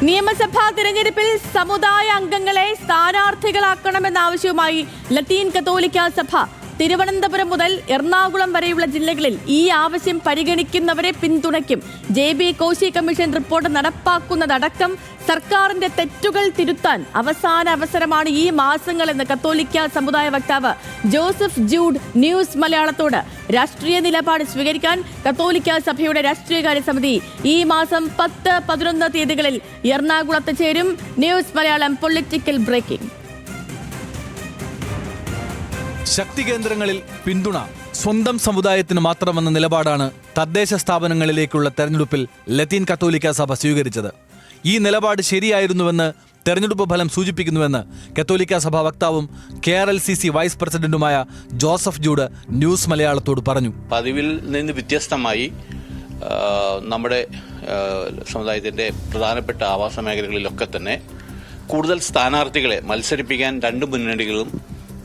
നിയമസഭാ തിരഞ്ഞെടുപ്പിൽ സമുദായ അംഗങ്ങളെ സ്ഥാനാർത്ഥികളാക്കണമെന്ന ആവശ്യവുമായി ലത്തീൻ കത്തോലിക്ക സഭ തിരുവനന്തപുരം മുതൽ എറണാകുളം വരെയുള്ള ജില്ലകളിൽ ഈ ആവശ്യം പരിഗണിക്കുന്നവരെ പിന്തുണയ്ക്കും. JB കോശി കമ്മീഷൻ റിപ്പോർട്ട് നടപ്പാക്കുന്നതടക്കം സർക്കാരിന്റെ തെറ്റുകൾ തിരുത്താൻ അവസാന അവസരമാണ് ഈ മാസങ്ങളെന്ന് കത്തോലിക്ക സമുദായ വക്താവ് ജോസഫ് ജൂഡ് ന്യൂസ് മലയാളത്തോട്. രാഷ്ട്രീയ നിലപാട് സ്വീകരിക്കാൻ കത്തോലിക്ക സഭയുടെ രാഷ്ട്രീയകാര്യ സമിതി ഈ മാസം 10, 11 തീയതികളിൽ എറണാകുളത്ത് ചേരും. News Malayalam political breaking. ശക്തി കേന്ദ്രങ്ങളിൽ പിന്തുണ സ്വന്തം സമുദായത്തിന് മാത്രമെന്ന നിലപാടാണ് തദ്ദേശ സ്ഥാപനങ്ങളിലേക്കുള്ള തെരഞ്ഞെടുപ്പിൽ ലത്തീൻ കത്തോലിക്ക സഭ സ്വീകരിച്ചത്. ഈ നിലപാട് ശരിയായിരുന്നുവെന്ന് തെരഞ്ഞെടുപ്പ് ഫലം സൂചിപ്പിക്കുന്നുവെന്ന് കത്തോലിക്ക സഭ വക്താവും KRLCC വൈസ് പ്രസിഡന്റുമായ ജോസഫ് ജൂഡ് ന്യൂസ് മലയാളത്തോട് പറഞ്ഞു. പതിവിൽ നിന്ന് വ്യത്യസ്തമായി നമ്മുടെ സമുദായത്തിന്റെ പ്രധാനപ്പെട്ട ആവാസ മേഖലകളിലൊക്കെ തന്നെ കൂടുതൽ സ്ഥാനാർത്ഥികളെ മത്സരിപ്പിക്കാൻ രണ്ട് മുന്നണികളും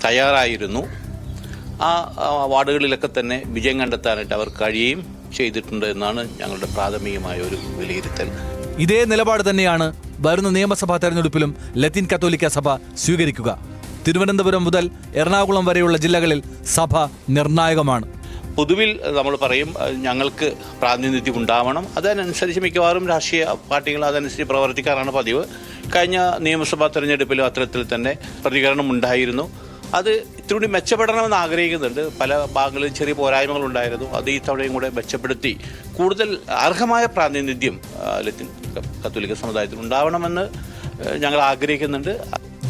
തയ്യാറായിരുന്നു. ആ വാർഡുകളിലൊക്കെ തന്നെ വിജയം കണ്ടെത്താനായിട്ട് അവർ കഴിയുകയും ചെയ്തിട്ടുണ്ട് എന്നാണ് ഞങ്ങളുടെ പ്രാഥമികമായ ഒരു വിലയിരുത്തൽ. ഇതേ നിലപാട് തന്നെയാണ് വരുന്ന നിയമസഭാ തെരഞ്ഞെടുപ്പിലും ലത്തീൻ കത്തോലിക്ക സഭ സ്വീകരിക്കുക. തിരുവനന്തപുരം മുതൽ എറണാകുളം വരെയുള്ള ജില്ലകളിൽ സഭ നിർണായകമാണ്. പൊതുവിൽ നമ്മൾ പറയും ഞങ്ങൾക്ക് പ്രാതിനിധ്യം ഉണ്ടാവണം. അതിനനുസരിച്ച് മിക്കവാറും രാഷ്ട്രീയ പാർട്ടികൾ അതനുസരിച്ച് പ്രവർത്തിക്കാറാണ് പതിവ്. കഴിഞ്ഞ നിയമസഭാ തെരഞ്ഞെടുപ്പിലും അത്തരത്തിൽ തന്നെ പ്രതികരണം ഉണ്ടായിരുന്നു. അത് ഇത്തിരി മെച്ചപ്പെടണമെന്ന് ആഗ്രഹിക്കുന്നുണ്ട്. പല ഭാഗങ്ങളിൽ ചെറിയ പോരായ്മകളുണ്ടായിരുന്നു. അത് ഈ തവണയും കൂടെ മെച്ചപ്പെടുത്തി കൂടുതൽ അർഹമായ പ്രാതിനിധ്യം ലത്തീൻ കത്തോലിക്ക സമുദായത്തിൽ ഉണ്ടാവണമെന്ന് ഞങ്ങൾ ആഗ്രഹിക്കുന്നുണ്ട്.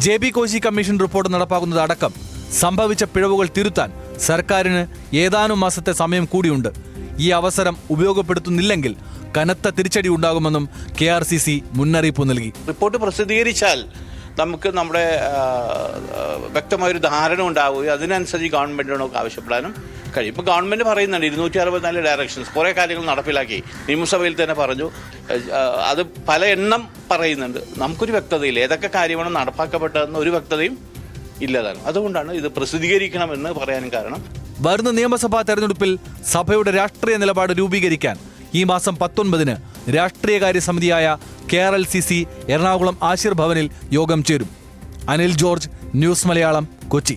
JB കോശി കമ്മീഷൻ റിപ്പോർട്ട് നടപ്പാക്കുന്നതടക്കം സംഭവിച്ച പിഴവുകൾ തിരുത്താൻ സർക്കാരിന് ഏതാനും മാസത്തെ സമയം കൂടിയുണ്ട്. ഈ അവസരം ഉപയോഗപ്പെടുത്തുന്നില്ലെങ്കിൽ കനത്ത തിരിച്ചടി ഉണ്ടാകുമെന്നും KRCC മുന്നറിയിപ്പ് നൽകി. റിപ്പോർട്ട് പ്രസിദ്ധീകരിച്ചാൽ നമുക്ക് നമ്മുടെ വ്യക്തമായൊരു ധാരണ ഉണ്ടാവുകയും അതിനനുസരിച്ച് ഗവൺമെന്റിനോട് ആവശ്യപ്പെടാനും കഴിയും. ഇപ്പോൾ ഗവൺമെന്റ് പറയുന്നുണ്ട് 264 ഡയറക്ഷൻസ് കുറേ കാര്യങ്ങൾ നടപ്പിലാക്കി. നിയമസഭയിൽ തന്നെ പറഞ്ഞു. അത് പല എണ്ണം പറയുന്നുണ്ട്. നമുക്കൊരു വ്യക്തതയില്ല ഏതൊക്കെ കാര്യമാണ് നടപ്പാക്കപ്പെട്ടതെന്ന് ഒരു വ്യക്തതയും ഇല്ലതാണ്. അതുകൊണ്ടാണ് ഇത് പ്രസിദ്ധീകരിക്കണമെന്ന് പറയാനും കാരണം. വരുന്ന നിയമസഭാ തെരഞ്ഞെടുപ്പിൽ സഭയുടെ രാഷ്ട്രീയ നിലപാട് രൂപീകരിക്കാൻ ഈ മാസം 19-ന് രാഷ്ട്രീയകാര്യ സമിതിയായ KRLCC എറണാകുളം ആശീർ ഭവനിൽ യോഗം ചേരും. Anil George, news Malayalam, Kochi.